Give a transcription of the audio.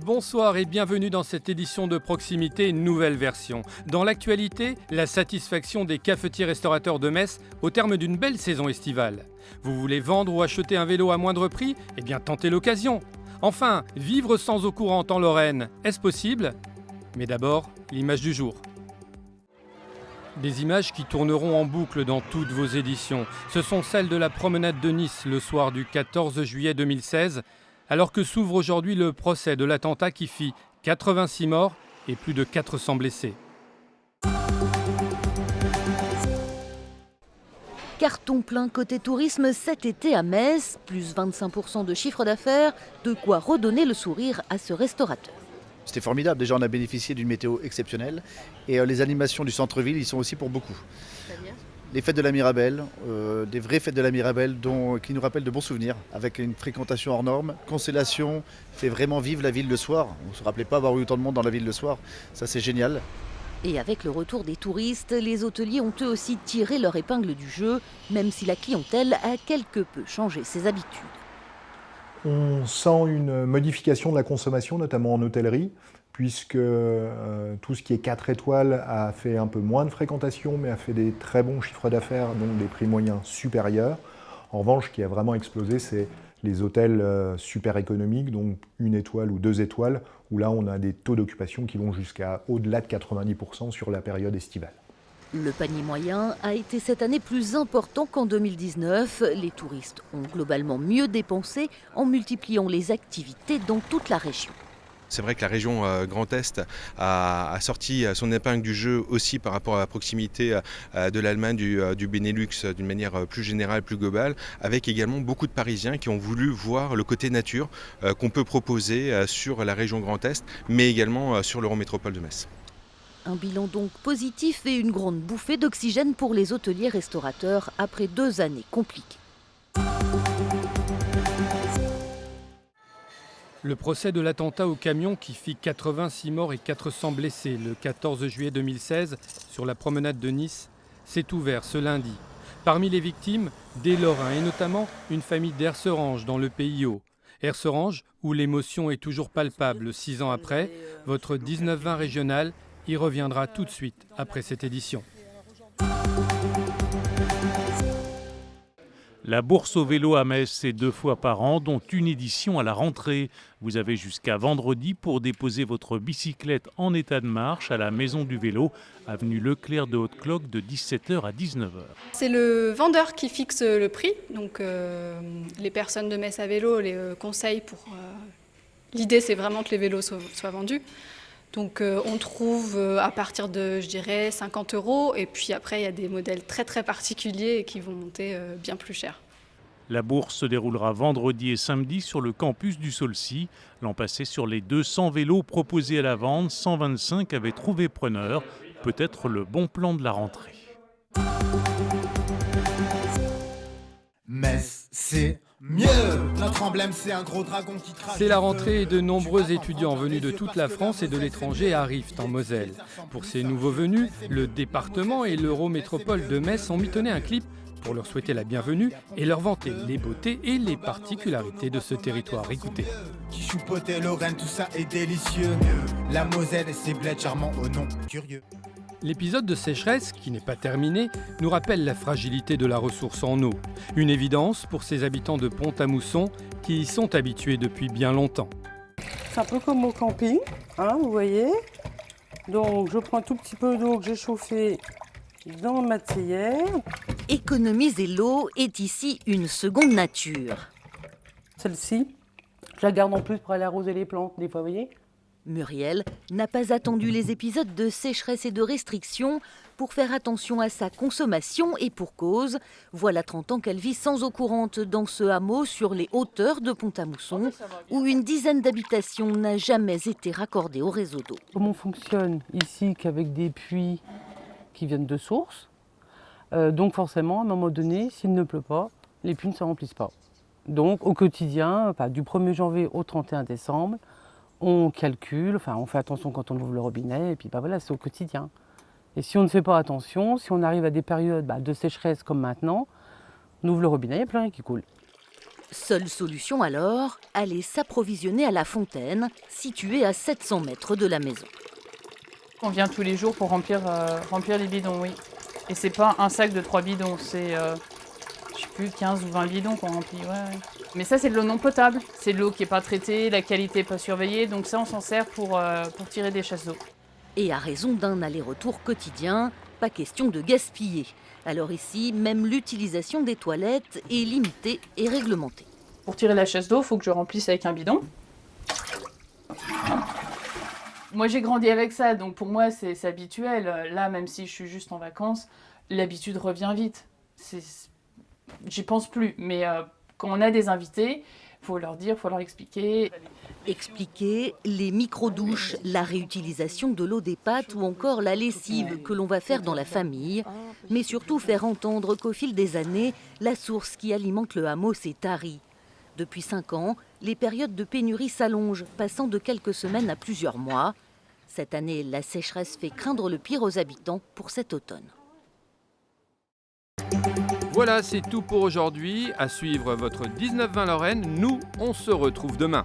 Bonsoir et bienvenue dans cette édition de Proximité, nouvelle version. Dans l'actualité, la satisfaction des cafetiers-restaurateurs de Metz au terme d'une belle saison estivale. Vous voulez vendre ou acheter un vélo à moindre prix ? Eh bien, tentez l'occasion. Enfin, vivre sans eau courante en Lorraine, est-ce possible ? Mais d'abord, l'image du jour. Des images qui tourneront en boucle dans toutes vos éditions. Ce sont celles de la promenade de Nice le soir du 14 juillet 2016, alors que s'ouvre aujourd'hui le procès de l'attentat qui fit 86 morts et plus de 400 blessés. Carton plein côté tourisme cet été à Metz, plus 25% de chiffre d'affaires, de quoi redonner le sourire à ce restaurateur. C'était formidable, déjà on a bénéficié d'une météo exceptionnelle et les animations du centre-ville y sont aussi pour beaucoup. C'est-à-dire ? Les fêtes de la Mirabelle, des vraies fêtes de la Mirabelle qui nous rappellent de bons souvenirs, avec une fréquentation hors norme. Constellation fait vraiment vivre la ville le soir. On ne se rappelait pas avoir eu autant de monde dans la ville le soir, ça c'est génial. Et avec le retour des touristes, les hôteliers ont eux aussi tiré leur épingle du jeu, même si la clientèle a quelque peu changé ses habitudes. On sent une modification de la consommation, notamment en hôtellerie, puisque tout ce qui est 4 étoiles a fait un peu moins de fréquentation, mais a fait des très bons chiffres d'affaires, donc des prix moyens supérieurs. En revanche, ce qui a vraiment explosé, c'est les hôtels super économiques, donc 1 étoile ou 2 étoiles, où là on a des taux d'occupation qui vont jusqu'à au-delà de 90% sur la période estivale. Le panier moyen a été cette année plus important qu'en 2019. Les touristes ont globalement mieux dépensé en multipliant les activités dans toute la région. C'est vrai que la région Grand Est a sorti son épingle du jeu aussi par rapport à la proximité de l'Allemagne, du Benelux d'une manière plus générale, plus globale, avec également beaucoup de Parisiens qui ont voulu voir le côté nature qu'on peut proposer sur la région Grand Est, mais également sur l'Eurométropole de Metz. Un bilan donc positif et une grande bouffée d'oxygène pour les hôteliers-restaurateurs après 2 années compliquées. Le procès de l'attentat au camion qui fit 86 morts et 400 blessés le 14 juillet 2016 sur la promenade de Nice s'est ouvert ce lundi. Parmi les victimes, des Lorrains et notamment une famille d'Erserange dans le Pays Haut. Erserange où l'émotion est toujours palpable 6 ans après, votre 19-20 régional y reviendra tout de suite après cette édition. La bourse au vélo à Metz, c'est 2 fois par an, dont une édition à la rentrée. Vous avez jusqu'à vendredi pour déposer votre bicyclette en état de marche à la Maison du Vélo, avenue Leclerc de Haute-Cloque de 17h à 19h. C'est le vendeur qui fixe le prix, donc les personnes de Metz à vélo les conseillent pour... L'idée c'est vraiment que les vélos soient vendus. Donc on trouve à partir de, je dirais, 50 €. Et puis après, il y a des modèles très très particuliers qui vont monter bien plus cher. La bourse se déroulera vendredi et samedi sur le campus du Saulcy. L'an passé, sur les 200 vélos proposés à la vente, 125 avaient trouvé preneur. Peut-être le bon plan de la rentrée. Metz, c'est mieux. Notre emblème, c'est un gros dragon qui crache. C'est la rentrée et de nombreux étudiants venus de toute la France et de l'étranger arrivent en Moselle. Pour ces nouveaux venus, le département et l'Eurométropole de Metz ont mitonné un clip pour leur souhaiter la bienvenue et leur vanter les beautés et les particularités de ce territoire. Écoutez. Qui choupotait Lorraine, tout ça est délicieux. La Moselle et ses bleds charmants au nom curieux. L'épisode de sécheresse, qui n'est pas terminé, nous rappelle la fragilité de la ressource en eau. Une évidence pour ces habitants de Pont-à-Mousson qui y sont habitués depuis bien longtemps. C'est un peu comme au camping, vous voyez. Donc je prends un tout petit peu d'eau que j'ai chauffée dans ma théière. Économiser l'eau est ici une seconde nature. Celle-ci, je la garde en plus pour aller arroser les plantes, des fois, vous voyez. Muriel n'a pas attendu les épisodes de sécheresse et de restriction pour faire attention à sa consommation et pour cause. Voilà 30 ans qu'elle vit sans eau courante dans ce hameau sur les hauteurs de Pont-à-Mousson où une dizaine d'habitations n'a jamais été raccordée au réseau d'eau. Comment on fonctionne ici qu'avec des puits qui viennent de source. Donc forcément, à un moment donné, s'il ne pleut pas, les puits ne se remplissent pas. Donc au quotidien, du 1er janvier au 31 décembre, on calcule, on fait attention quand on ouvre le robinet, et puis voilà, c'est au quotidien. Et si on ne fait pas attention, si on arrive à des périodes de sécheresse comme maintenant, On ouvre le robinet, il n'y a plus rien qui coule. Seule solution alors, aller s'approvisionner à la fontaine, située à 700 mètres de la maison. On vient tous les jours pour remplir les bidons, oui. Et c'est pas un sac de 3 bidons, c'est je sais plus, 15 ou 20 bidons qu'on remplit. Ouais. Mais ça, c'est de l'eau non potable. C'est de l'eau qui n'est pas traitée, la qualité n'est pas surveillée. Donc ça, on s'en sert pour tirer des chasses d'eau. Et à raison d'un aller-retour quotidien, pas question de gaspiller. Alors ici, même l'utilisation des toilettes est limitée et réglementée. Pour tirer la chasse d'eau, il faut que je remplisse avec un bidon. Moi, j'ai grandi avec ça, donc pour moi, c'est habituel. Là, même si je suis juste en vacances, l'habitude revient vite. J'y pense plus. Mais quand on a des invités, il faut leur dire, il faut leur expliquer. Expliquer les micro-douches, la réutilisation de l'eau des pâtes ou encore la lessive que l'on va faire dans la famille. Mais surtout faire entendre qu'au fil des années, la source qui alimente le hameau s'est tarie. Depuis 5 ans, les périodes de pénurie s'allongent, passant de quelques semaines à plusieurs mois. Cette année, la sécheresse fait craindre le pire aux habitants pour cet automne. Voilà, c'est tout pour aujourd'hui. À suivre votre 19-20 Lorraine. Nous, on se retrouve demain.